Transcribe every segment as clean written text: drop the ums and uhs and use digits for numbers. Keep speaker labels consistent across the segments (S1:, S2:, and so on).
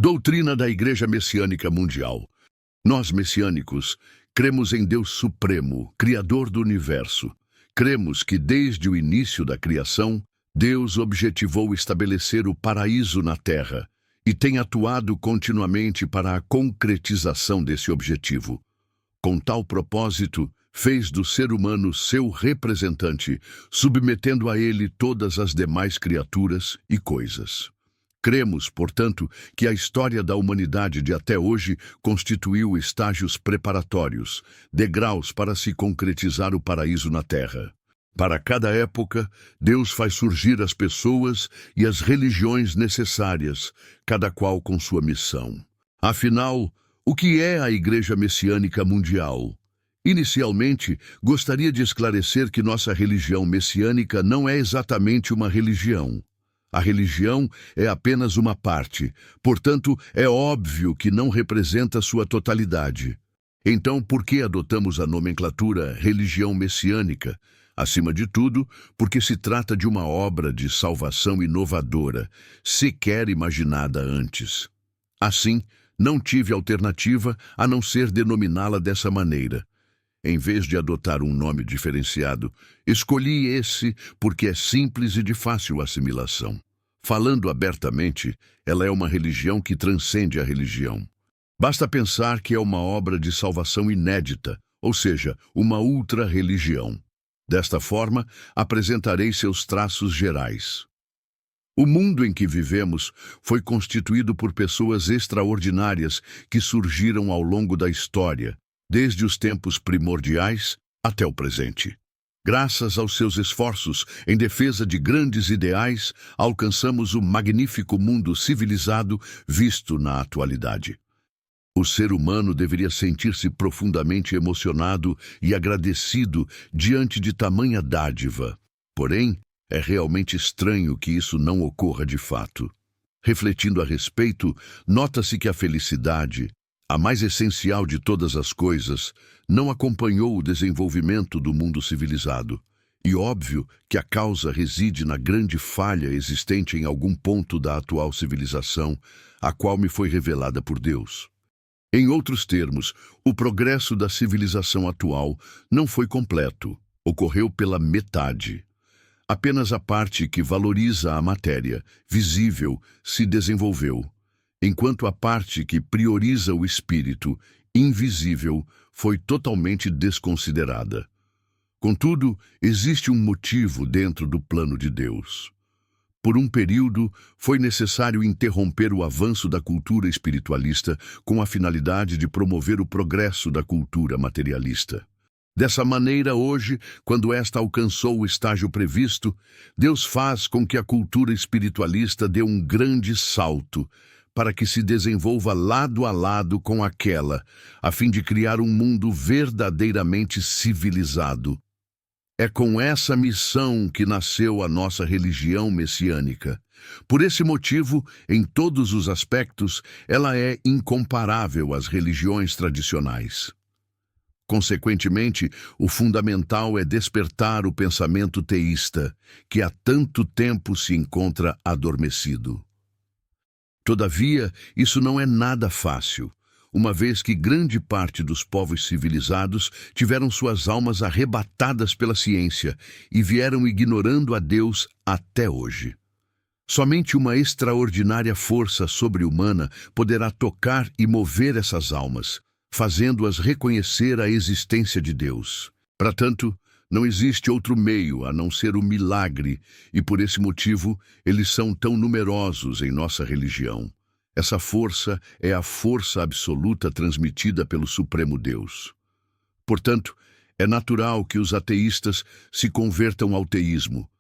S1: Doutrina da Igreja Messiânica Mundial. Nós, messiânicos, cremos em Deus Supremo, Criador do Universo. Cremos que desde o início da criação, Deus objetivou estabelecer o paraíso na Terra e tem atuado continuamente para a concretização desse objetivo. Com tal propósito, fez do ser humano seu representante, submetendo a ele todas as demais criaturas e coisas. Cremos, portanto, que a história da humanidade de até hoje constituiu estágios preparatórios, degraus para se concretizar o paraíso na Terra. Para cada época, Deus faz surgir as pessoas e as religiões necessárias, cada qual com sua missão. Afinal, o que é a Igreja Messiânica Mundial? Inicialmente, gostaria de esclarecer que nossa religião messiânica não é exatamente uma religião. A religião é apenas uma parte, portanto, é óbvio que não representa sua totalidade. Então, por que adotamos a nomenclatura religião messiânica? Acima de tudo, porque se trata de uma obra de salvação inovadora, sequer imaginada antes. Assim, não tive alternativa a não ser denominá-la dessa maneira. Em vez de adotar um nome diferenciado, escolhi esse porque é simples e de fácil assimilação. Falando abertamente, ela é uma religião que transcende a religião. Basta pensar que é uma obra de salvação inédita, ou seja, uma ultra-religião. Desta forma, apresentarei seus traços gerais. O mundo em que vivemos foi constituído por pessoas extraordinárias que surgiram ao longo da história, desde os tempos primordiais até o presente. Graças aos seus esforços em defesa de grandes ideais, alcançamos o magnífico mundo civilizado visto na atualidade. O ser humano deveria sentir-se profundamente emocionado e agradecido diante de tamanha dádiva. Porém, é realmente estranho que isso não ocorra de fato. Refletindo a respeito, nota-se que a felicidade, a mais essencial de todas as coisas, não acompanhou o desenvolvimento do mundo civilizado. E óbvio que a causa reside na grande falha existente em algum ponto da atual civilização, a qual me foi revelada por Deus. Em outros termos, o progresso da civilização atual não foi completo, ocorreu pela metade. Apenas a parte que valoriza a matéria, visível, se desenvolveu, enquanto a parte que prioriza o espírito, invisível, foi totalmente desconsiderada. Contudo, existe um motivo dentro do plano de Deus. Por um período, foi necessário interromper o avanço da cultura espiritualista com a finalidade de promover o progresso da cultura materialista. Dessa maneira, hoje, quando esta alcançou o estágio previsto, Deus faz com que a cultura espiritualista dê um grande salto, para que se desenvolva lado a lado com aquela, a fim de criar um mundo verdadeiramente civilizado. É com essa missão que nasceu a nossa religião messiânica. Por esse motivo, em todos os aspectos, ela é incomparável às religiões tradicionais. Consequentemente, o fundamental é despertar o pensamento teísta, que há tanto tempo se encontra adormecido. Todavia, isso não é nada fácil, uma vez que grande parte dos povos civilizados tiveram suas almas arrebatadas pela ciência e vieram ignorando a Deus até hoje. Somente uma extraordinária força sobre-humana poderá tocar e mover essas almas, fazendo-as reconhecer a existência de Deus. Para tanto, não existe outro meio a não ser o milagre, e por esse motivo eles são tão numerosos em nossa religião. Essa força é a força absoluta transmitida pelo Supremo Deus. Portanto, é natural que os ateístas se convertam ao teísmo,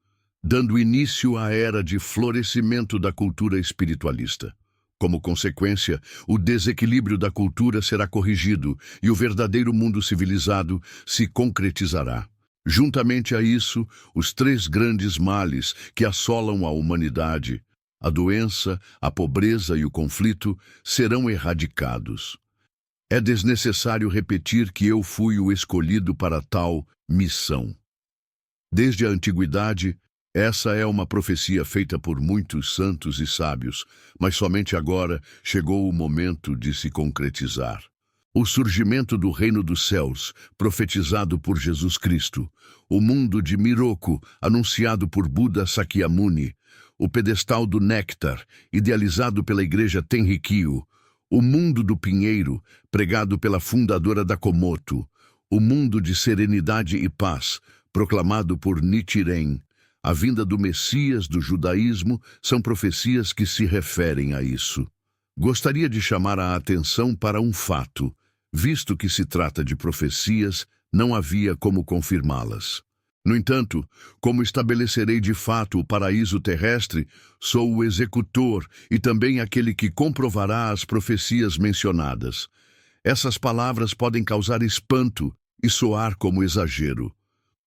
S1: dando início à era de florescimento da cultura espiritualista. Como consequência, o desequilíbrio da cultura será corrigido e o verdadeiro mundo civilizado se concretizará. Juntamente a isso, os três grandes males que assolam a humanidade, a doença, a pobreza e o conflito, serão erradicados. É desnecessário repetir que eu fui o escolhido para tal missão. Desde a antiguidade, Essa é uma profecia feita por muitos santos e sábios, mas somente agora chegou o momento de se concretizar. O surgimento do reino dos céus, profetizado por Jesus Cristo, o mundo de Miroku, anunciado por Buda Sakyamuni, o pedestal do Néctar, idealizado pela igreja Tenrikyo, o mundo do Pinheiro, pregado pela fundadora da Komoto, o mundo de serenidade e paz, proclamado por Nichiren, a vinda do Messias do judaísmo são profecias que se referem a isso. Gostaria de chamar a atenção para um fato. Visto que se trata de profecias, não havia como confirmá-las. No entanto, como estabelecerei de fato o paraíso terrestre, sou o executor e também aquele que comprovará as profecias mencionadas. Essas palavras podem causar espanto e soar como exagero.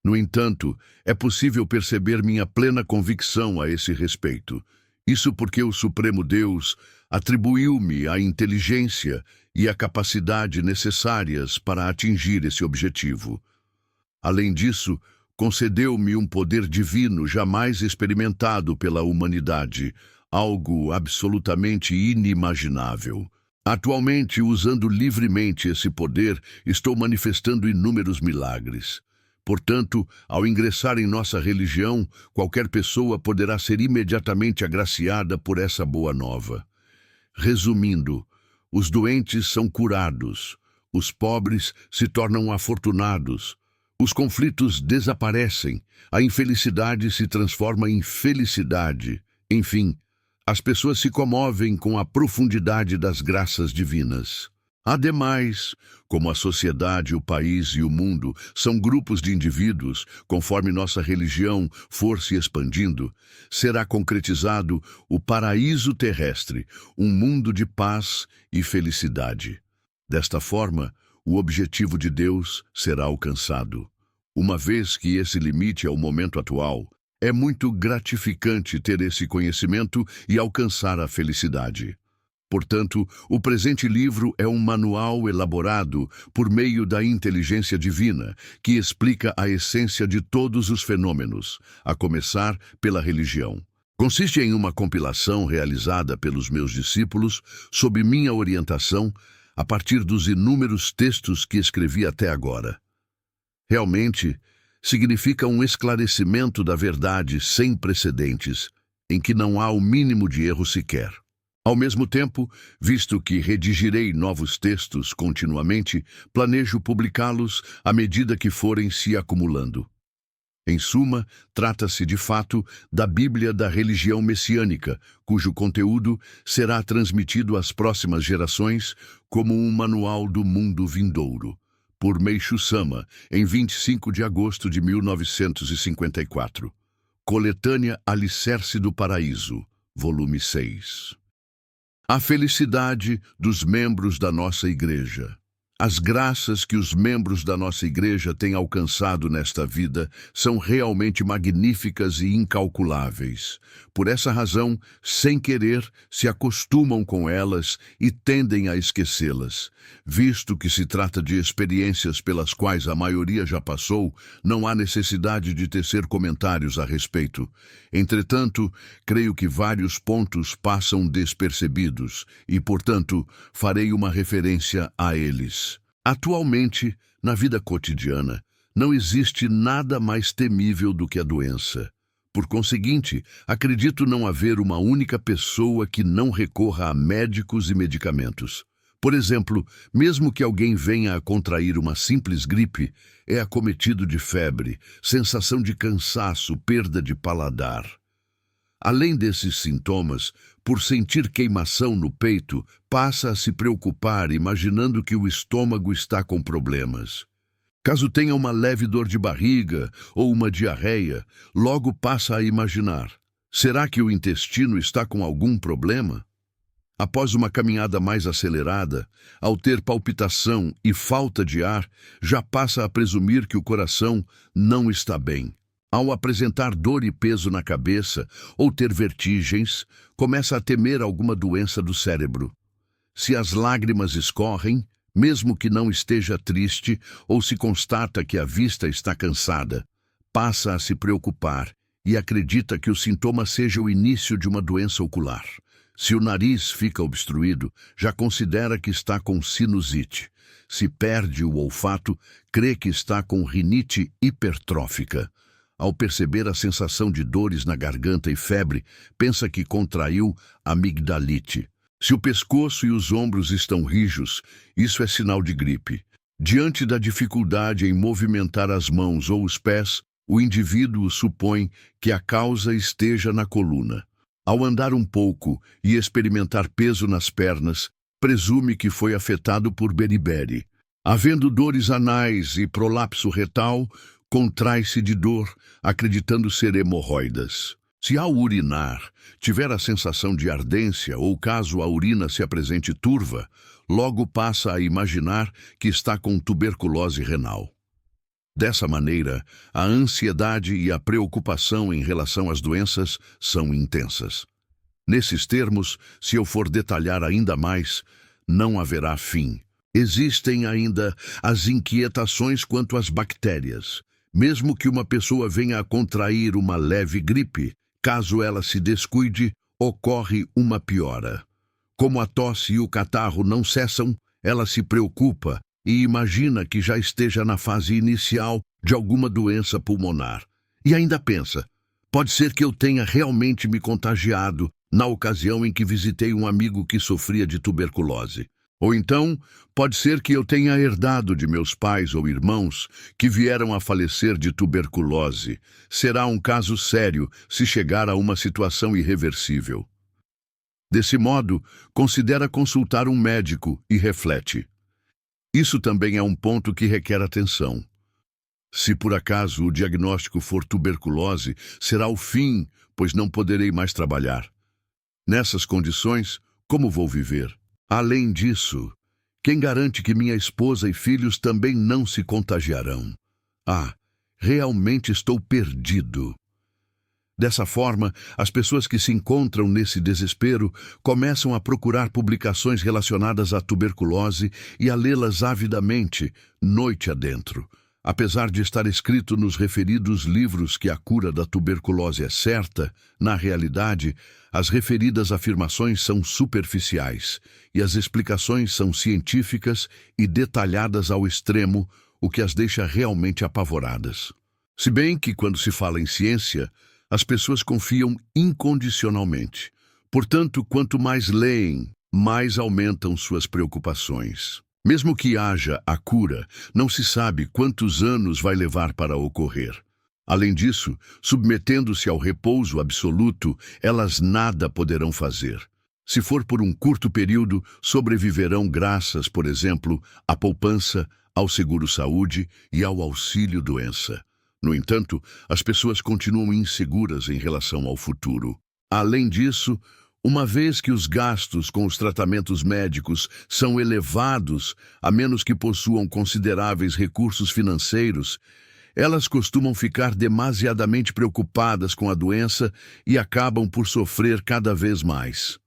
S1: No entanto, é possível perceber minha plena convicção a esse respeito. Isso porque o Supremo Deus atribuiu-me a inteligência e a capacidade necessárias para atingir esse objetivo. Além disso, concedeu-me um poder divino jamais experimentado pela humanidade, algo absolutamente inimaginável. Atualmente, usando livremente esse poder, estou manifestando inúmeros milagres. Portanto, ao ingressar em nossa religião, qualquer pessoa poderá ser imediatamente agraciada por essa boa nova. Resumindo, os doentes são curados, os pobres se tornam afortunados, os conflitos desaparecem, a infelicidade se transforma em felicidade. Enfim, as pessoas se comovem com a profundidade das graças divinas. Ademais, como a sociedade, o país e o mundo são grupos de indivíduos, conforme nossa religião for se expandindo, será concretizado o paraíso terrestre, um mundo de paz e felicidade. Desta forma, o objetivo de Deus será alcançado. Uma vez que esse limite é o momento atual, é muito gratificante ter esse conhecimento e alcançar a felicidade. Portanto, o presente livro é um manual elaborado por meio da inteligência divina, que explica a essência de todos os fenômenos, a começar pela religião. Consiste em uma compilação realizada pelos meus discípulos, sob minha orientação, a partir dos inúmeros textos que escrevi até agora. Realmente, significa um esclarecimento da verdade sem precedentes, em que não há o mínimo de erro sequer. Ao mesmo tempo, visto que redigirei novos textos continuamente, planejo publicá-los à medida que forem se acumulando. Em suma, trata-se de fato da Bíblia da religião messiânica, cujo conteúdo será transmitido às próximas gerações como um manual do mundo vindouro, por Meishu Sama, em 25 de agosto de 1954. Coletânea Alicerce do Paraíso, volume 6. A felicidade dos membros da nossa igreja. As graças que os membros da nossa igreja têm alcançado nesta vida são realmente magníficas e incalculáveis. Por essa razão, sem querer, se acostumam com elas e tendem a esquecê-las. Visto que se trata de experiências pelas quais a maioria já passou, não há necessidade de tecer comentários a respeito. Entretanto, creio que vários pontos passam despercebidos e, portanto, farei uma referência a eles. Atualmente, na vida cotidiana, não existe nada mais temível do que a doença. Por conseguinte, acredito não haver uma única pessoa que não recorra a médicos e medicamentos. Por exemplo, mesmo que alguém venha a contrair uma simples gripe, é acometido de febre, sensação de cansaço, perda de paladar. Além desses sintomas, por sentir queimação no peito, passa a se preocupar imaginando que o estômago está com problemas. Caso tenha uma leve dor de barriga ou uma diarreia, logo passa a imaginar: será que o intestino está com algum problema? Após uma caminhada mais acelerada, ao ter palpitação e falta de ar, já passa a presumir que o coração não está bem. Ao apresentar dor e peso na cabeça ou ter vertigens, começa a temer alguma doença do cérebro. Se as lágrimas escorrem, mesmo que não esteja triste, ou se constata que a vista está cansada, passa a se preocupar e acredita que o sintoma seja o início de uma doença ocular. Se o nariz fica obstruído, já considera que está com sinusite. Se perde o olfato, crê que está com rinite hipertrófica. Ao perceber a sensação de dores na garganta e febre, pensa que contraiu amigdalite. Se o pescoço e os ombros estão rijos, isso é sinal de gripe. Diante da dificuldade em movimentar as mãos ou os pés, o indivíduo supõe que a causa esteja na coluna. Ao andar um pouco e experimentar peso nas pernas, presume que foi afetado por beriberi. Havendo dores anais e prolapso retal, contrai-se de dor, acreditando ser hemorroidas. Se ao urinar tiver a sensação de ardência ou caso a urina se apresente turva, logo passa a imaginar que está com tuberculose renal. Dessa maneira, a ansiedade e a preocupação em relação às doenças são intensas. Nesses termos, se eu for detalhar ainda mais, não haverá fim. Existem ainda as inquietações quanto às bactérias. Mesmo que uma pessoa venha a contrair uma leve gripe, caso ela se descuide, ocorre uma piora. Como a tosse e o catarro não cessam, ela se preocupa e imagina que já esteja na fase inicial de alguma doença pulmonar. E ainda pensa, pode ser que eu tenha realmente me contagiado na ocasião em que visitei um amigo que sofria de tuberculose. Ou então, pode ser que eu tenha herdado de meus pais ou irmãos que vieram a falecer de tuberculose. Será um caso sério se chegar a uma situação irreversível. Desse modo, considera consultar um médico e reflete. Isso também é um ponto que requer atenção. Se por acaso o diagnóstico for tuberculose, será o fim, pois não poderei mais trabalhar. Nessas condições, como vou viver? Além disso, quem garante que minha esposa e filhos também não se contagiarão? Realmente estou perdido. Dessa forma, as pessoas que se encontram nesse desespero começam a procurar publicações relacionadas à tuberculose e a lê-las avidamente, noite adentro. Apesar de estar escrito nos referidos livros que a cura da tuberculose é certa, na realidade, as referidas afirmações são superficiais e as explicações são científicas e detalhadas ao extremo, o que as deixa realmente apavoradas. Se bem que, quando se fala em ciência, as pessoas confiam incondicionalmente. Portanto, quanto mais leem, mais aumentam suas preocupações. Mesmo que haja a cura, não se sabe quantos anos vai levar para ocorrer. Além disso, submetendo-se ao repouso absoluto, elas nada poderão fazer. Se for por um curto período, sobreviverão graças, por exemplo, à poupança, ao seguro-saúde e ao auxílio-doença. No entanto, as pessoas continuam inseguras em relação ao futuro. Além disso, uma vez que os gastos com os tratamentos médicos são elevados, a menos que possuam consideráveis recursos financeiros, elas costumam ficar demasiadamente preocupadas com a doença e acabam por sofrer cada vez mais.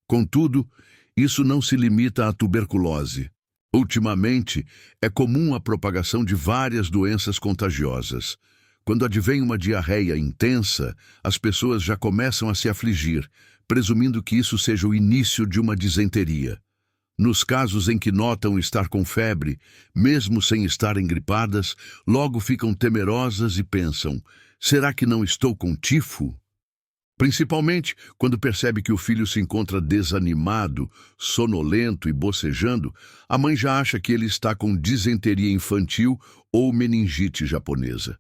S1: Contudo, isso não se limita à tuberculose. Ultimamente, é comum a propagação de várias doenças contagiosas. Quando advém uma diarreia intensa, as pessoas já começam a se afligir, presumindo que isso seja o início de uma disenteria. Nos casos em que notam estar com febre, mesmo sem estarem gripadas, logo ficam temerosas e pensam, será que não estou com tifo? Principalmente quando percebe que o filho se encontra desanimado, sonolento e bocejando, a mãe já acha que ele está com disenteria infantil ou meningite japonesa.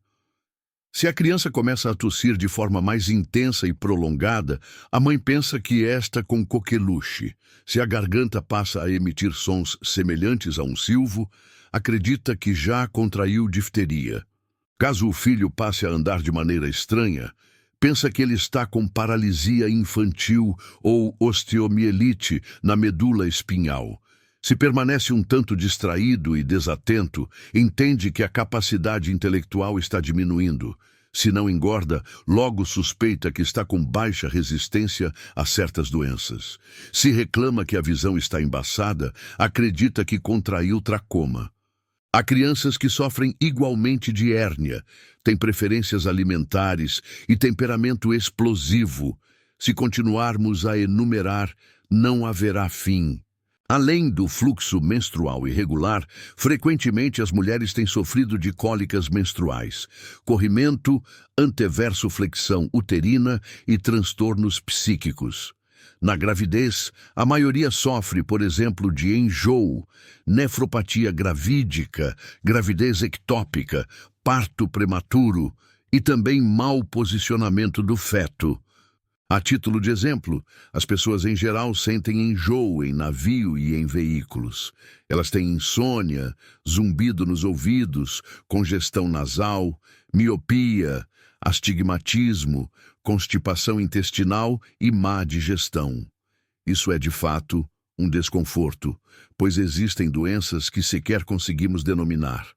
S1: Se a criança começa a tossir de forma mais intensa e prolongada, a mãe pensa que está com coqueluche. Se a garganta passa a emitir sons semelhantes a um silvo, acredita que já contraiu difteria. Caso o filho passe a andar de maneira estranha, pensa que ele está com paralisia infantil ou osteomielite na medula espinhal. Se permanece um tanto distraído e desatento, entende que a capacidade intelectual está diminuindo. Se não engorda, logo suspeita que está com baixa resistência a certas doenças. Se reclama que a visão está embaçada, acredita que contraiu tracoma. Há crianças que sofrem igualmente de hérnia, têm preferências alimentares e temperamento explosivo. Se continuarmos a enumerar, não haverá fim. Além do fluxo menstrual irregular, frequentemente as mulheres têm sofrido de cólicas menstruais, corrimento, anteverso-flexão uterina e transtornos psíquicos. Na gravidez, a maioria sofre, por exemplo, de enjoo, nefropatia gravídica, gravidez ectópica, parto prematuro e também mau posicionamento do feto. A título de exemplo, as pessoas em geral sentem enjoo em navio e em veículos. Elas têm insônia, zumbido nos ouvidos, congestão nasal, miopia, astigmatismo, constipação intestinal e má digestão. Isso é, de fato, um desconforto, pois existem doenças que sequer conseguimos denominar.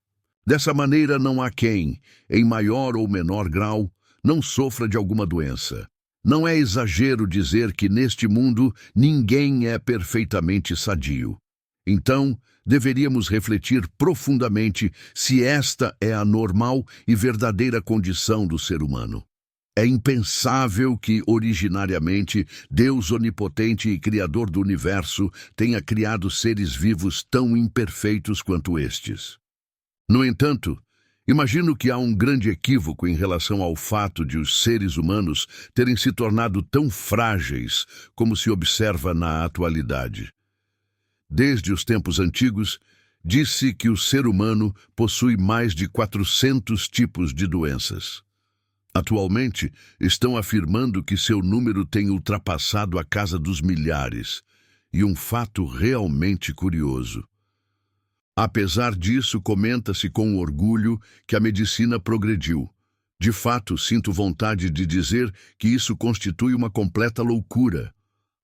S1: Dessa maneira, não há quem, em maior ou menor grau, não sofra de alguma doença. Não é exagero dizer que neste mundo ninguém é perfeitamente sadio. Então, deveríamos refletir profundamente se esta é a normal e verdadeira condição do ser humano. É impensável que, originariamente, Deus onipotente e Criador do universo tenha criado seres vivos tão imperfeitos quanto estes. No entanto, imagino que há um grande equívoco em relação ao fato de os seres humanos terem se tornado tão frágeis como se observa na atualidade. Desde os tempos antigos, disse que o ser humano possui mais de 400 tipos de doenças. Atualmente, estão afirmando que seu número tem ultrapassado a casa dos milhares, e um fato realmente curioso. Apesar disso, comenta-se com orgulho que a medicina progrediu. De fato, sinto vontade de dizer que isso constitui uma completa loucura.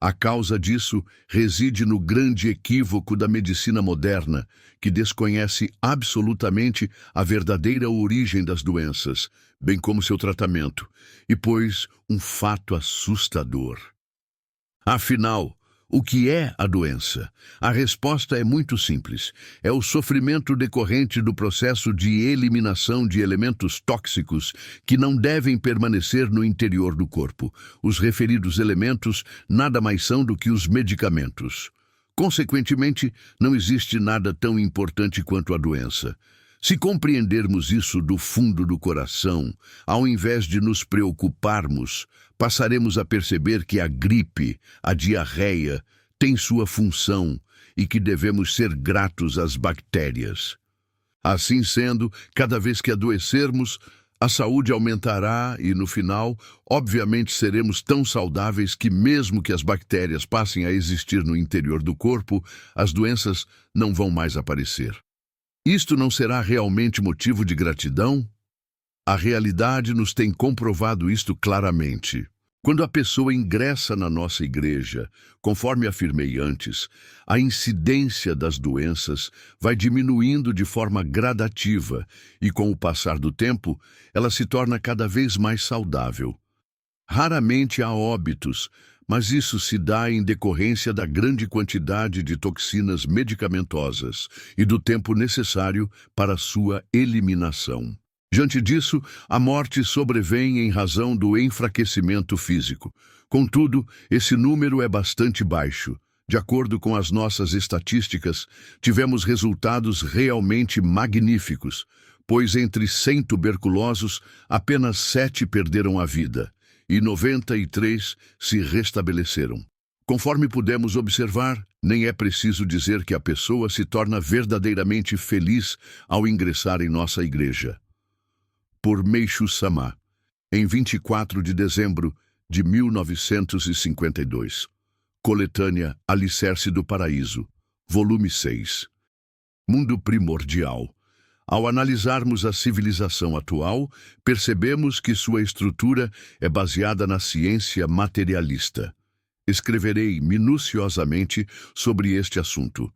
S1: A causa disso reside no grande equívoco da medicina moderna, que desconhece absolutamente a verdadeira origem das doenças, bem como seu tratamento, e pois um fato assustador. Afinal, o que é a doença? A resposta é muito simples. É o sofrimento decorrente do processo de eliminação de elementos tóxicos que não devem permanecer no interior do corpo. Os referidos elementos nada mais são do que os medicamentos. Consequentemente, não existe nada tão importante quanto a doença. Se compreendermos isso do fundo do coração, ao invés de nos preocuparmos, passaremos a perceber que a gripe, a diarreia, tem sua função e que devemos ser gratos às bactérias. Assim sendo, cada vez que adoecermos, a saúde aumentará e, no final, obviamente seremos tão saudáveis que, mesmo que as bactérias passem a existir no interior do corpo, as doenças não vão mais aparecer. Isto não será realmente motivo de gratidão? A realidade nos tem comprovado isto claramente. Quando a pessoa ingressa na nossa igreja, conforme afirmei antes, a incidência das doenças vai diminuindo de forma gradativa e, com o passar do tempo, ela se torna cada vez mais saudável. Raramente há óbitos, mas isso se dá em decorrência da grande quantidade de toxinas medicamentosas e do tempo necessário para sua eliminação. Diante disso, a morte sobrevém em razão do enfraquecimento físico. Contudo, esse número é bastante baixo. De acordo com as nossas estatísticas, tivemos resultados realmente magníficos, pois entre 100 tuberculosos, apenas 7 perderam a vida e 93 se restabeleceram. Conforme pudemos observar, nem é preciso dizer que a pessoa se torna verdadeiramente feliz ao ingressar em nossa igreja. Por Meishu Sama, em 24 de dezembro de 1952. Coletânea Alicerce do Paraíso, volume 6. Mundo primordial. Ao analisarmos a civilização atual, percebemos que sua estrutura é baseada na ciência materialista. Escreverei minuciosamente sobre este assunto.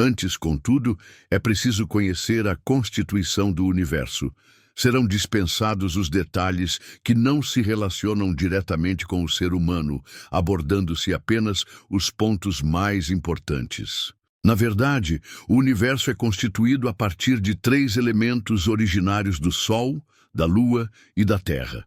S1: Antes, contudo, é preciso conhecer a constituição do universo. Serão dispensados os detalhes que não se relacionam diretamente com o ser humano, abordando-se apenas os pontos mais importantes. Na verdade, o universo é constituído a partir de três elementos originários do Sol, da Lua e da Terra.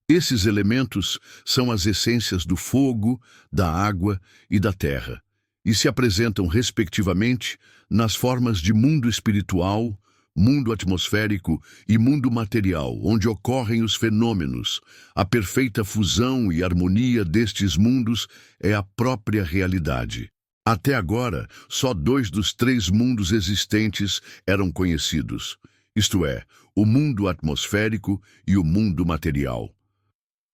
S1: Esses elementos são as essências do fogo, da água e da terra, e se apresentam, respectivamente, nas formas de mundo espiritual, mundo atmosférico e mundo material, onde ocorrem os fenômenos. A perfeita fusão e harmonia destes mundos é a própria realidade. Até agora, só dois dos três mundos existentes eram conhecidos, isto é, o mundo atmosférico e o mundo material.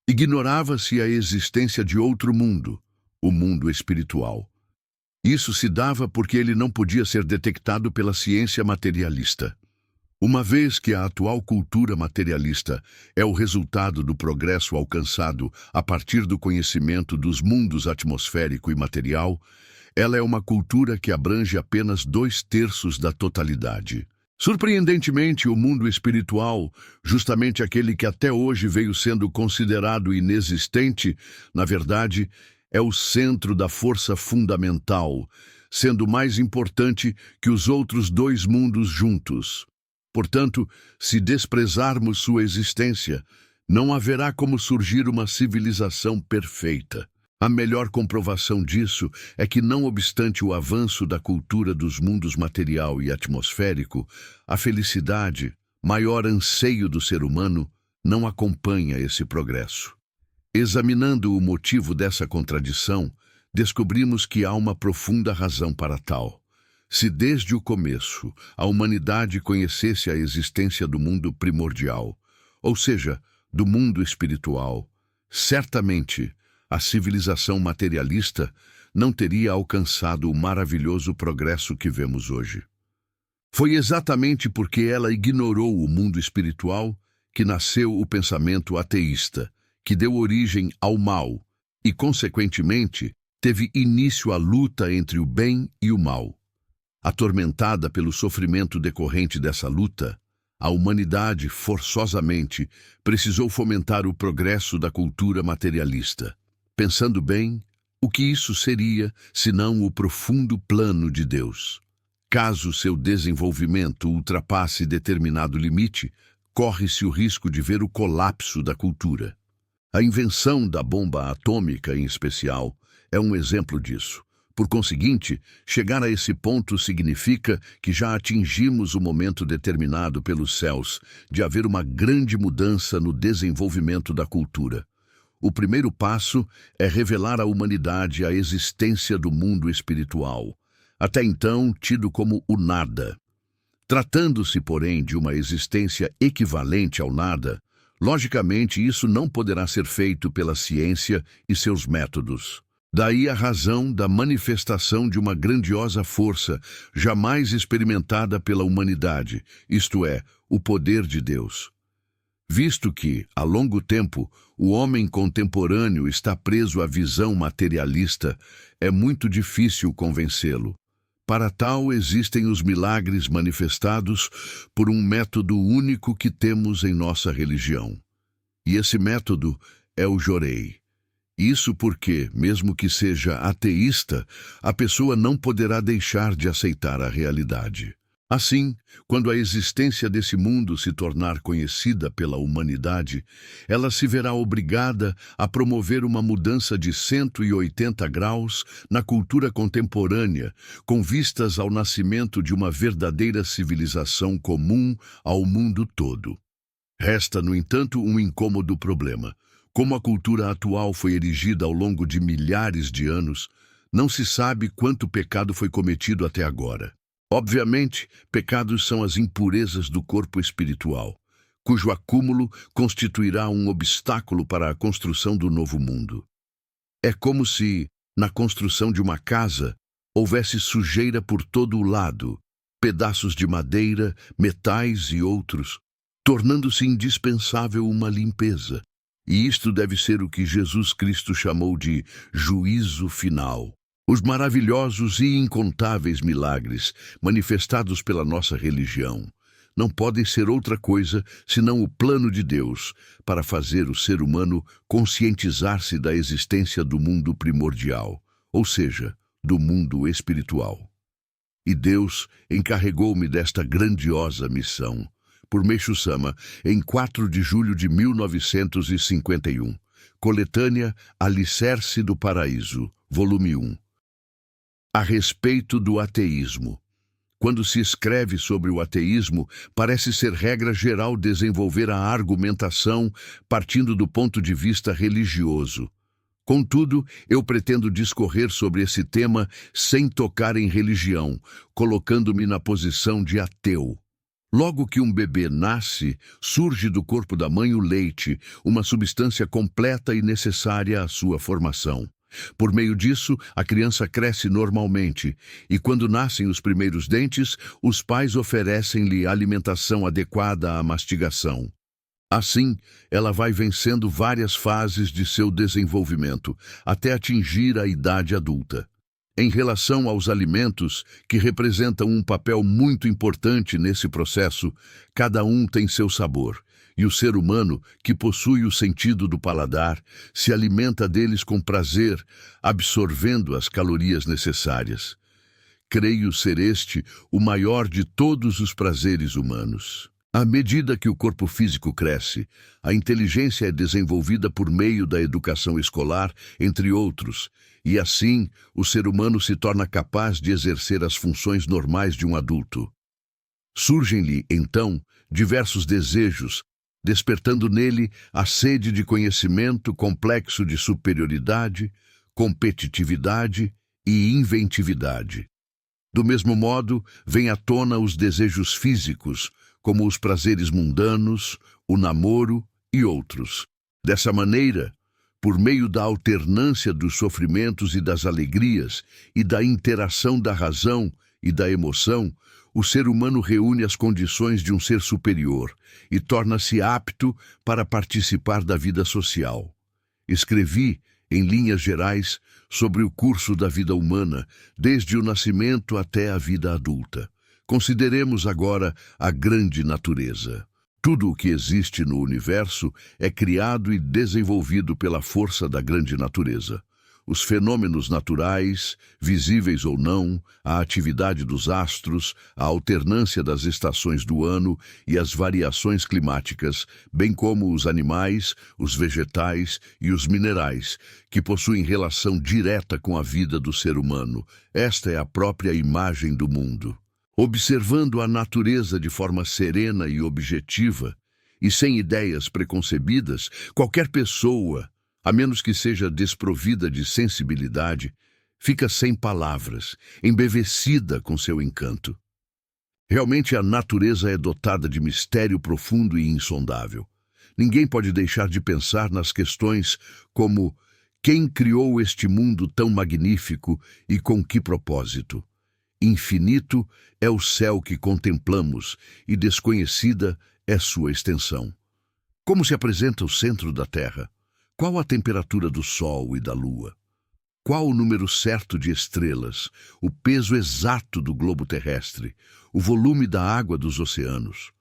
S1: Ignorava-se a existência de outro mundo, o mundo espiritual. Isso se dava porque ele não podia ser detectado pela ciência materialista. Uma vez que a atual cultura materialista é o resultado do progresso alcançado a partir do conhecimento dos mundos atmosférico e material, ela é uma cultura que abrange apenas 2/3 da totalidade. Surpreendentemente, o mundo espiritual, justamente aquele que até hoje veio sendo considerado inexistente, na verdade, é o centro da força fundamental, sendo mais importante que os outros dois mundos juntos. Portanto, se desprezarmos sua existência, não haverá como surgir uma civilização perfeita. A melhor comprovação disso é que, não obstante o avanço da cultura dos mundos material e atmosférico, a felicidade, maior anseio do ser humano, não acompanha esse progresso. Examinando o motivo dessa contradição, descobrimos que há uma profunda razão para tal. Se desde o começo a humanidade conhecesse a existência do mundo primordial, ou seja, do mundo espiritual, certamente a civilização materialista não teria alcançado o maravilhoso progresso que vemos hoje. Foi exatamente porque ela ignorou o mundo espiritual que nasceu o pensamento ateísta, que deu origem ao mal e, consequentemente, teve início a luta entre o bem e o mal. Atormentada pelo sofrimento decorrente dessa luta, a humanidade, forçosamente, precisou fomentar o progresso da cultura materialista. Pensando bem, o que isso seria, senão o profundo plano de Deus? Caso seu desenvolvimento ultrapasse determinado limite, corre-se o risco de ver o colapso da cultura. A invenção da bomba atômica, em especial, é um exemplo disso. Por conseguinte, chegar a esse ponto significa que já atingimos o momento determinado pelos céus de haver uma grande mudança no desenvolvimento da cultura. O primeiro passo é revelar à humanidade a existência do mundo espiritual, até então tido como o nada. Tratando-se, porém, de uma existência equivalente ao nada, logicamente isso não poderá ser feito pela ciência e seus métodos. Daí a razão da manifestação de uma grandiosa força jamais experimentada pela humanidade, isto é, o poder de Deus. Visto que, há longo tempo, o homem contemporâneo está preso à visão materialista, é muito difícil convencê-lo. Para tal, existem os milagres manifestados por um método único que temos em nossa religião. E esse método é o jorei. Isso porque, mesmo que seja ateísta, a pessoa não poderá deixar de aceitar a realidade. Assim, quando a existência desse mundo se tornar conhecida pela humanidade, ela se verá obrigada a promover uma mudança de 180 graus na cultura contemporânea, com vistas ao nascimento de uma verdadeira civilização comum ao mundo todo. Resta, no entanto, um incômodo problema. Como a cultura atual foi erigida ao longo de milhares de anos, não se sabe quanto pecado foi cometido até agora. Obviamente, pecados são as impurezas do corpo espiritual, cujo acúmulo constituirá um obstáculo para a construção do novo mundo. É como se, na construção de uma casa, houvesse sujeira por todo o lado, pedaços de madeira, metais e outros, tornando-se indispensável uma limpeza. E isto deve ser o que Jesus Cristo chamou de juízo final. Os maravilhosos e incontáveis milagres manifestados pela nossa religião não podem ser outra coisa senão o plano de Deus para fazer o ser humano conscientizar-se da existência do mundo primordial, ou seja, do mundo espiritual. E Deus encarregou-me desta grandiosa missão. Por Meishu Sama, em 4 de julho de 1951. Coletânea Alicerce do Paraíso, volume 1. A respeito do ateísmo. Quando se escreve sobre o ateísmo, parece ser regra geral desenvolver a argumentação partindo do ponto de vista religioso. Contudo, eu pretendo discorrer sobre esse tema sem tocar em religião, colocando-me na posição de ateu. Logo que um bebê nasce, surge do corpo da mãe o leite, uma substância completa e necessária à sua formação. Por meio disso, a criança cresce normalmente, e quando nascem os primeiros dentes, os pais oferecem-lhe alimentação adequada à mastigação. Assim, ela vai vencendo várias fases de seu desenvolvimento, até atingir a idade adulta. Em relação aos alimentos, que representam um papel muito importante nesse processo, cada um tem seu sabor, e o ser humano, que possui o sentido do paladar, se alimenta deles com prazer, absorvendo as calorias necessárias. Creio ser este o maior de todos os prazeres humanos. À medida que o corpo físico cresce, a inteligência é desenvolvida por meio da educação escolar, entre outros, e assim o ser humano se torna capaz de exercer as funções normais de um adulto. Surgem-lhe, então, diversos desejos, despertando nele a sede de conhecimento complexo de superioridade, competitividade e inventividade. Do mesmo modo, vêm à tona os desejos físicos, como os prazeres mundanos, o namoro e outros. Dessa maneira, por meio da alternância dos sofrimentos e das alegrias e da interação da razão e da emoção, o ser humano reúne as condições de um ser superior e torna-se apto para participar da vida social. Escrevi, em linhas gerais, sobre o curso da vida humana, desde o nascimento até a vida adulta. Consideremos agora a grande natureza. Tudo o que existe no universo é criado e desenvolvido pela força da grande natureza. Os fenômenos naturais, visíveis ou não, a atividade dos astros, a alternância das estações do ano e as variações climáticas, bem como os animais, os vegetais e os minerais, que possuem relação direta com a vida do ser humano. Esta é a própria imagem do mundo. Observando a natureza de forma serena e objetiva, e sem ideias preconcebidas, qualquer pessoa, a menos que seja desprovida de sensibilidade, fica sem palavras, embevecida com seu encanto. Realmente a natureza é dotada de mistério profundo e insondável. Ninguém pode deixar de pensar nas questões como: quem criou este mundo tão magnífico e com que propósito? Infinito é o céu que contemplamos e desconhecida é sua extensão. Como se apresenta o centro da Terra? Qual a temperatura do Sol e da Lua? Qual o número certo de estrelas, o peso exato do globo terrestre, o volume da água dos oceanos?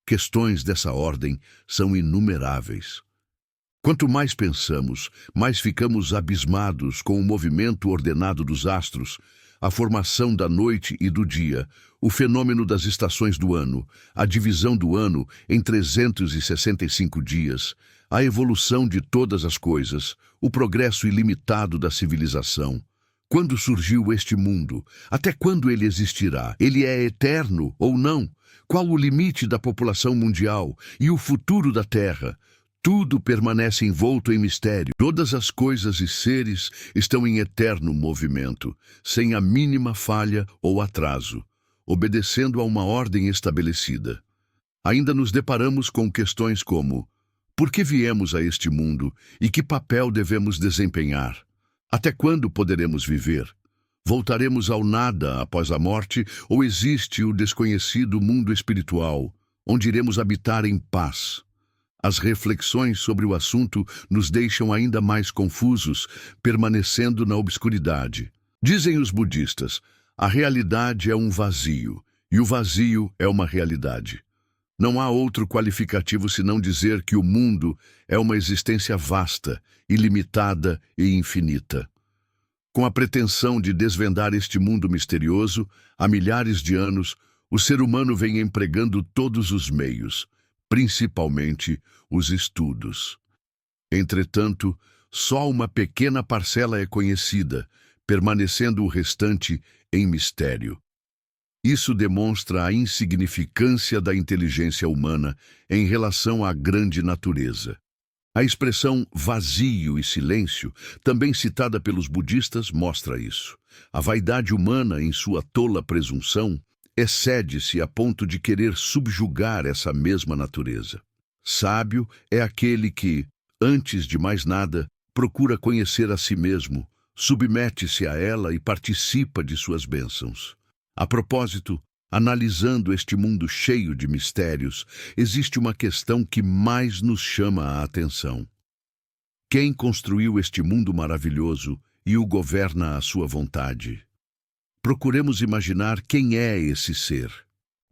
S1: Questões dessa ordem são inumeráveis. Quanto mais pensamos, mais ficamos abismados com o movimento ordenado dos astros, a formação da noite e do dia, o fenômeno das estações do ano, a divisão do ano em 365 dias, a evolução de todas as coisas, o progresso ilimitado da civilização. Quando surgiu este mundo? Até quando ele existirá? Ele é eterno ou não? Qual o limite da população mundial e o futuro da Terra? Tudo permanece envolto em mistério. Todas as coisas e seres estão em eterno movimento, sem a mínima falha ou atraso, obedecendo a uma ordem estabelecida. Ainda nos deparamos com questões como: por que viemos a este mundo e que papel devemos desempenhar? Até quando poderemos viver? Voltaremos ao nada após a morte ou existe o desconhecido mundo espiritual, onde iremos habitar em paz? As reflexões sobre o assunto nos deixam ainda mais confusos, permanecendo na obscuridade. Dizem os budistas, a realidade é um vazio, e o vazio é uma realidade. Não há outro qualificativo senão dizer que o mundo é uma existência vasta, ilimitada e infinita. Com a pretensão de desvendar este mundo misterioso, há milhares de anos, o ser humano vem empregando todos os meios, principalmente os estudos. Entretanto, só uma pequena parcela é conhecida, permanecendo o restante em mistério. Isso demonstra a insignificância da inteligência humana em relação à grande natureza. A expressão vazio e silêncio, também citada pelos budistas, mostra isso. A vaidade humana, em sua tola presunção, excede-se a ponto de querer subjugar essa mesma natureza. Sábio é aquele que, antes de mais nada, procura conhecer a si mesmo, submete-se a ela e participa de suas bênçãos. A propósito, analisando este mundo cheio de mistérios, existe uma questão que mais nos chama a atenção. Quem construiu este mundo maravilhoso e o governa à sua vontade? Procuremos imaginar quem é esse ser.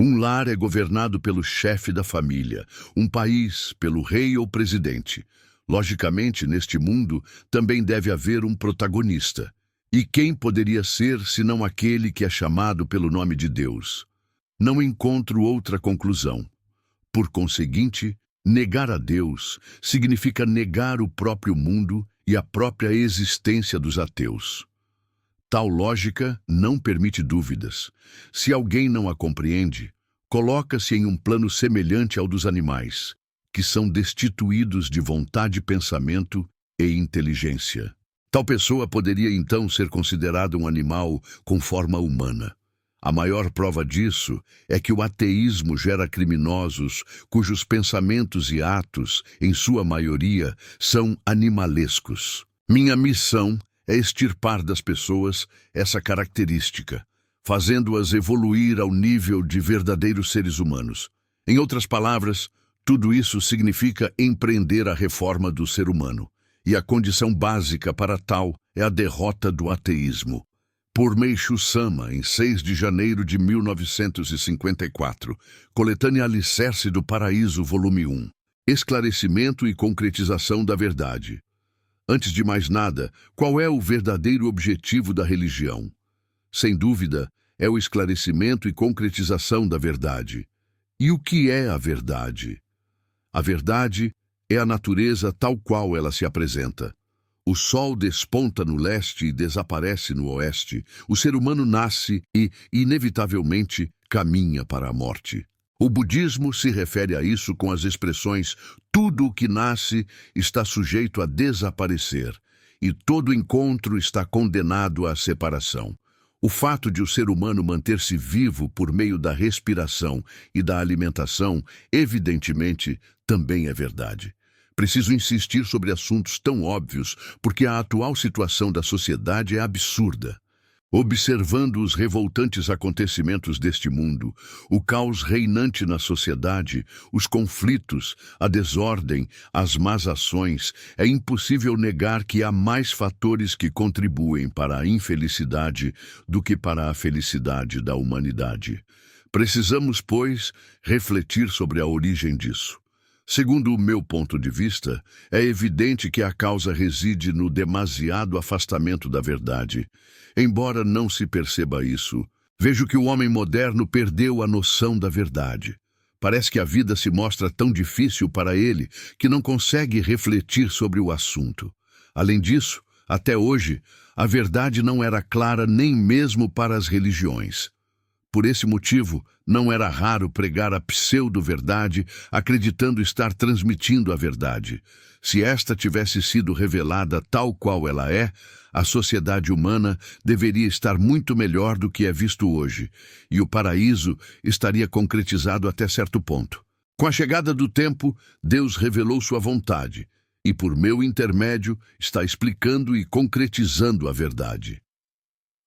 S1: Um lar é governado pelo chefe da família, um país pelo rei ou presidente. Logicamente, neste mundo também deve haver um protagonista. E quem poderia ser senão aquele que é chamado pelo nome de Deus? Não encontro outra conclusão. Por conseguinte, negar a Deus significa negar o próprio mundo e a própria existência dos ateus. Tal lógica não permite dúvidas. Se alguém não a compreende, coloca-se em um plano semelhante ao dos animais, que são destituídos de vontade, pensamento e inteligência. Tal pessoa poderia então ser considerada um animal com forma humana. A maior prova disso é que o ateísmo gera criminosos cujos pensamentos e atos, em sua maioria, são animalescos. Minha missão é extirpar das pessoas essa característica, fazendo-as evoluir ao nível de verdadeiros seres humanos. Em outras palavras, tudo isso significa empreender a reforma do ser humano. E a condição básica para tal é a derrota do ateísmo. Por Meishu Sama, em 6 de janeiro de 1954, Coletânea Alicerce do Paraíso, volume 1. Esclarecimento e concretização da verdade. Antes de mais nada, qual é o verdadeiro objetivo da religião? Sem dúvida, é o esclarecimento e concretização da verdade. E o que é a verdade? A verdade é a natureza tal qual ela se apresenta. O sol desponta no leste e desaparece no oeste. O ser humano nasce e, inevitavelmente, caminha para a morte. O budismo se refere a isso com as expressões tudo o que nasce está sujeito a desaparecer e todo encontro está condenado à separação. O fato de o ser humano manter-se vivo por meio da respiração e da alimentação, evidentemente, também é verdade. Preciso insistir sobre assuntos tão óbvios porque a atual situação da sociedade é absurda. Observando os revoltantes acontecimentos deste mundo, o caos reinante na sociedade, os conflitos, a desordem, as más ações, é impossível negar que há mais fatores que contribuem para a infelicidade do que para a felicidade da humanidade. Precisamos, pois, refletir sobre a origem disso. Segundo o meu ponto de vista, é evidente que a causa reside no demasiado afastamento da verdade. Embora não se perceba isso, vejo que o homem moderno perdeu a noção da verdade. Parece que a vida se mostra tão difícil para ele que não consegue refletir sobre o assunto. Além disso, até hoje, a verdade não era clara nem mesmo para as religiões. Por esse motivo, não era raro pregar a pseudo-verdade, acreditando estar transmitindo a verdade. Se esta tivesse sido revelada tal qual ela é, a sociedade humana deveria estar muito melhor do que é visto hoje, e o paraíso estaria concretizado até certo ponto. Com a chegada do tempo, Deus revelou sua vontade, e por meu intermédio está explicando e concretizando a verdade.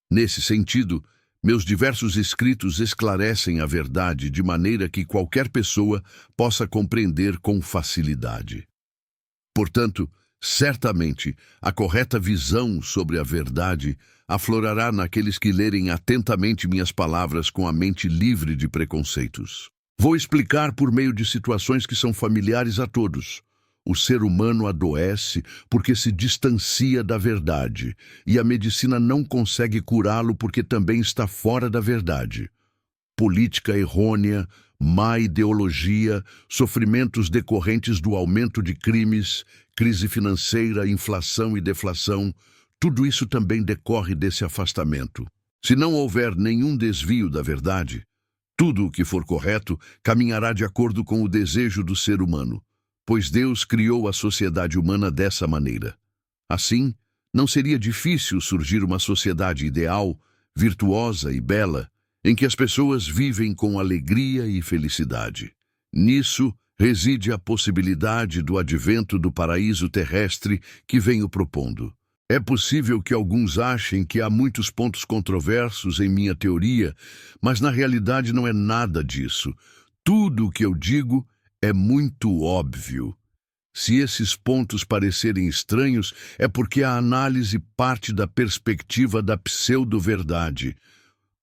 S1: Nesse sentido, meus diversos escritos esclarecem a verdade de maneira que qualquer pessoa possa compreender com facilidade. Portanto, certamente, a correta visão sobre a verdade aflorará naqueles que lerem atentamente minhas palavras com a mente livre de preconceitos. Vou explicar por meio de situações que são familiares a todos. O ser humano adoece porque se distancia da verdade, e a medicina não consegue curá-lo porque também está fora da verdade. Política errônea, má ideologia, sofrimentos decorrentes do aumento de crimes, crise financeira, inflação e deflação, tudo isso também decorre desse afastamento. Se não houver nenhum desvio da verdade, tudo o que for correto caminhará de acordo com o desejo do ser humano, pois Deus criou a sociedade humana dessa maneira. Assim, não seria difícil surgir uma sociedade ideal, virtuosa e bela, em que as pessoas vivem com alegria e felicidade. Nisso reside a possibilidade do advento do paraíso terrestre que venho propondo. É possível que alguns achem que há muitos pontos controversos em minha teoria, mas na realidade não é nada disso. Tudo o que eu digo é muito óbvio. Se esses pontos parecerem estranhos, é porque a análise parte da perspectiva da pseudo-verdade.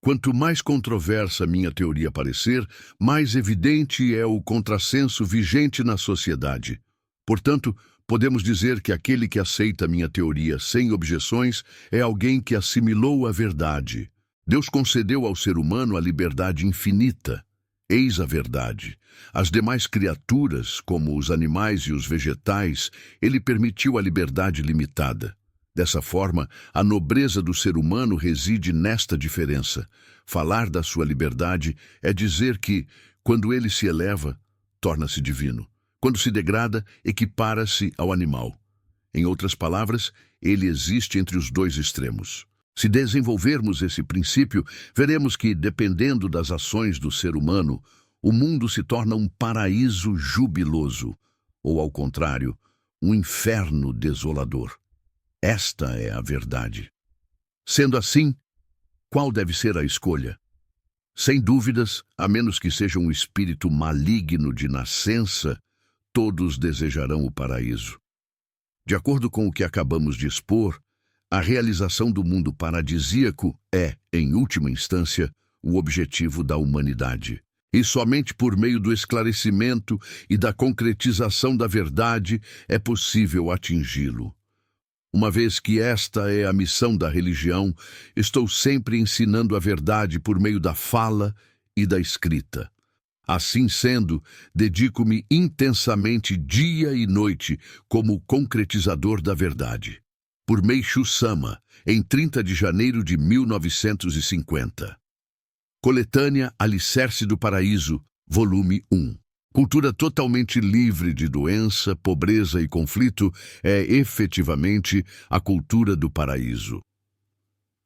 S1: Quanto mais controversa minha teoria parecer, mais evidente é o contrassenso vigente na sociedade. Portanto, podemos dizer que aquele que aceita minha teoria sem objeções é alguém que assimilou a verdade. Deus concedeu ao ser humano a liberdade infinita. Eis a verdade. Às demais criaturas, como os animais e os vegetais, ele permitiu a liberdade limitada. Dessa forma, a nobreza do ser humano reside nesta diferença. Falar da sua liberdade é dizer que, quando ele se eleva, torna-se divino. Quando se degrada, equipara-se ao animal. Em outras palavras, ele existe entre os dois extremos. Se desenvolvermos esse princípio, veremos que, dependendo das ações do ser humano, o mundo se torna um paraíso jubiloso, ou, ao contrário, um inferno desolador. Esta é a verdade. Sendo assim, qual deve ser a escolha? Sem dúvidas, a menos que seja um espírito maligno de nascença, todos desejarão o paraíso. De acordo com o que acabamos de expor, a realização do mundo paradisíaco é, em última instância, o objetivo da humanidade. E somente por meio do esclarecimento e da concretização da verdade é possível atingi-lo. Uma vez que esta é a missão da religião, estou sempre ensinando a verdade por meio da fala e da escrita. Assim sendo, dedico-me intensamente dia e noite como concretizador da verdade. Por Meishu Sama, em 30 de janeiro de 1950. Coletânea Alicerce do Paraíso, volume 1. Cultura totalmente livre de doença, pobreza e conflito é efetivamente a cultura do paraíso.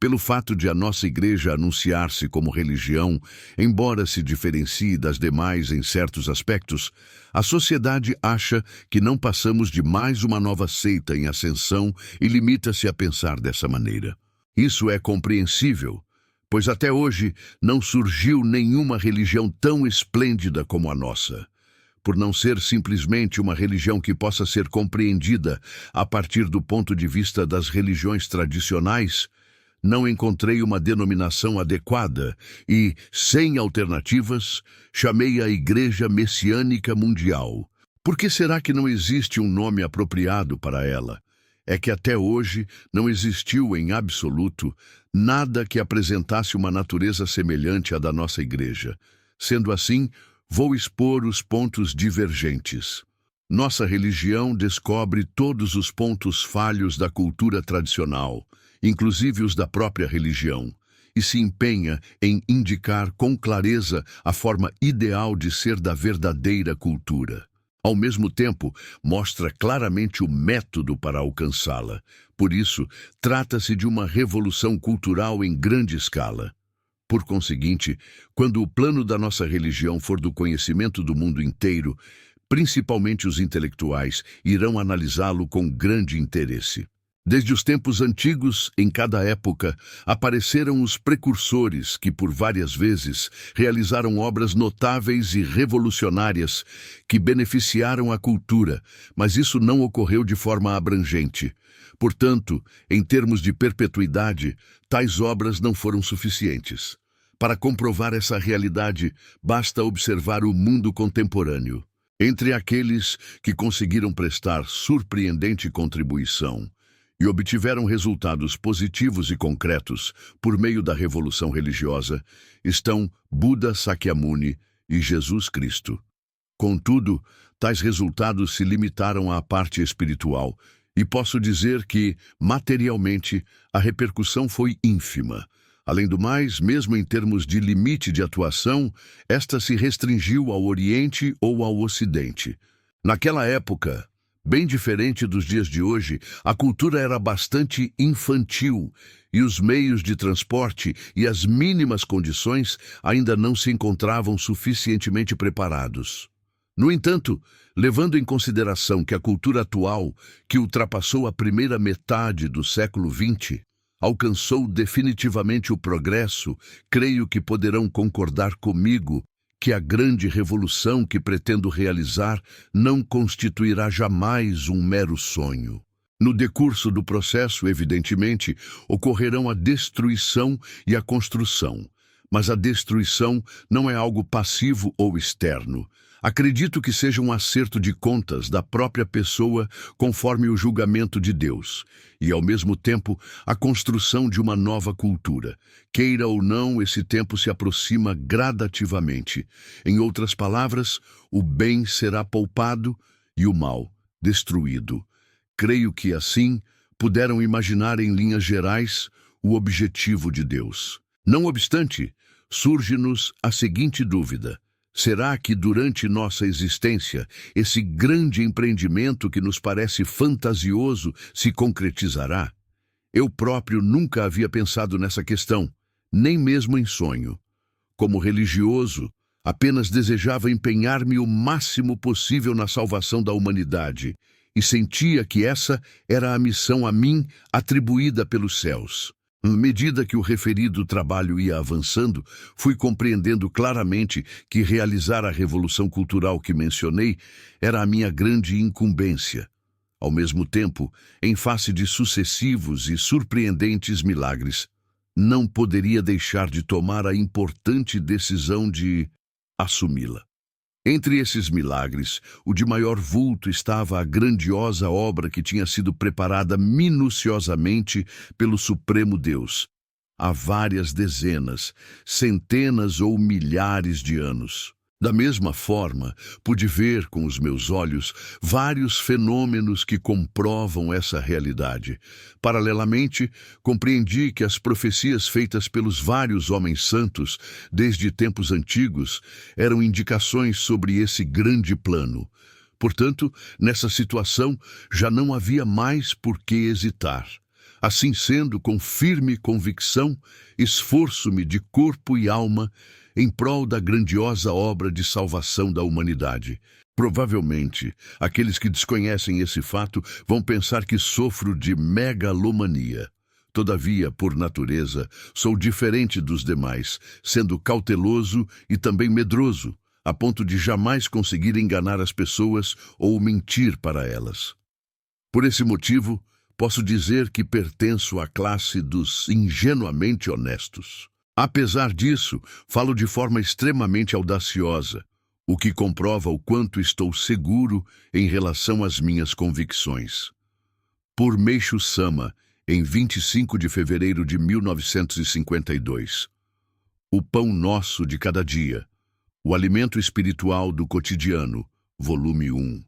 S1: Pelo fato de a nossa igreja anunciar-se como religião, embora se diferencie das demais em certos aspectos, a sociedade acha que não passamos de mais uma nova seita em ascensão e limita-se a pensar dessa maneira. Isso é compreensível, pois até hoje não surgiu nenhuma religião tão esplêndida como a nossa. Por não ser simplesmente uma religião que possa ser compreendida a partir do ponto de vista das religiões tradicionais, não encontrei uma denominação adequada e, sem alternativas, chamei a Igreja Messiânica Mundial. Por que será que não existe um nome apropriado para ela? É que até hoje não existiu em absoluto nada que apresentasse uma natureza semelhante à da nossa igreja. Sendo assim, vou expor os pontos divergentes. Nossa religião descobre todos os pontos falhos da cultura tradicional, inclusive os da própria religião, e se empenha em indicar com clareza a forma ideal de ser da verdadeira cultura. Ao mesmo tempo, mostra claramente o método para alcançá-la. Por isso, trata-se de uma revolução cultural em grande escala. Por conseguinte, quando o plano da nossa religião for do conhecimento do mundo inteiro, principalmente os intelectuais irão analisá-lo com grande interesse. Desde os tempos antigos, em cada época, apareceram os precursores que, por várias vezes, realizaram obras notáveis e revolucionárias que beneficiaram a cultura, mas isso não ocorreu de forma abrangente. Portanto, em termos de perpetuidade, tais obras não foram suficientes. Para comprovar essa realidade, basta observar o mundo contemporâneo. Entre aqueles que conseguiram prestar surpreendente contribuição e obtiveram resultados positivos e concretos por meio da revolução religiosa, estão Buda Sakyamuni e Jesus Cristo. Contudo, tais resultados se limitaram à parte espiritual, e posso dizer que, materialmente, a repercussão foi ínfima. Além do mais, mesmo em termos de limite de atuação, esta se restringiu ao Oriente ou ao Ocidente. Naquela época, bem diferente dos dias de hoje, a cultura era bastante infantil e os meios de transporte e as mínimas condições ainda não se encontravam suficientemente preparados. No entanto, levando em consideração que a cultura atual, que ultrapassou a primeira metade do século XX, alcançou definitivamente o progresso, creio que poderão concordar comigo que a grande revolução que pretendo realizar não constituirá jamais um mero sonho. No decurso do processo, evidentemente, ocorrerão a destruição e a construção, mas a destruição não é algo passivo ou externo. Acredito que seja um acerto de contas da própria pessoa conforme o julgamento de Deus, e ao mesmo tempo a construção de uma nova cultura. Queira ou não, esse tempo se aproxima gradativamente. Em outras palavras, o bem será poupado e o mal destruído. Creio que assim puderam imaginar em linhas gerais o objetivo de Deus. Não obstante, surge-nos a seguinte dúvida: será que durante nossa existência esse grande empreendimento que nos parece fantasioso se concretizará? Eu próprio nunca havia pensado nessa questão, nem mesmo em sonho. Como religioso, apenas desejava empenhar-me o máximo possível na salvação da humanidade e sentia que essa era a missão a mim atribuída pelos céus. À medida que o referido trabalho ia avançando, fui compreendendo claramente que realizar a revolução cultural que mencionei era a minha grande incumbência. Ao mesmo tempo, em face de sucessivos e surpreendentes milagres, não poderia deixar de tomar a importante decisão de assumi-la. Entre esses milagres, o de maior vulto estava a grandiosa obra que tinha sido preparada minuciosamente pelo Supremo Deus, há várias dezenas, centenas ou milhares de anos. Da mesma forma, pude ver com os meus olhos vários fenômenos que comprovam essa realidade. Paralelamente, compreendi que as profecias feitas pelos vários homens santos, desde tempos antigos, eram indicações sobre esse grande plano. Portanto, nessa situação, já não havia mais por que hesitar. Assim sendo, com firme convicção, esforço-me de corpo e alma em prol da grandiosa obra de salvação da humanidade. Provavelmente, aqueles que desconhecem esse fato vão pensar que sofro de megalomania. Todavia, por natureza, sou diferente dos demais, sendo cauteloso e também medroso, a ponto de jamais conseguir enganar as pessoas ou mentir para elas. Por esse motivo, posso dizer que pertenço à classe dos ingenuamente honestos. Apesar disso, falo de forma extremamente audaciosa, o que comprova o quanto estou seguro em relação às minhas convicções. Por Meishu Sama, em 25 de fevereiro de 1952. O Pão Nosso de Cada Dia, o Alimento Espiritual do Cotidiano, volume 1.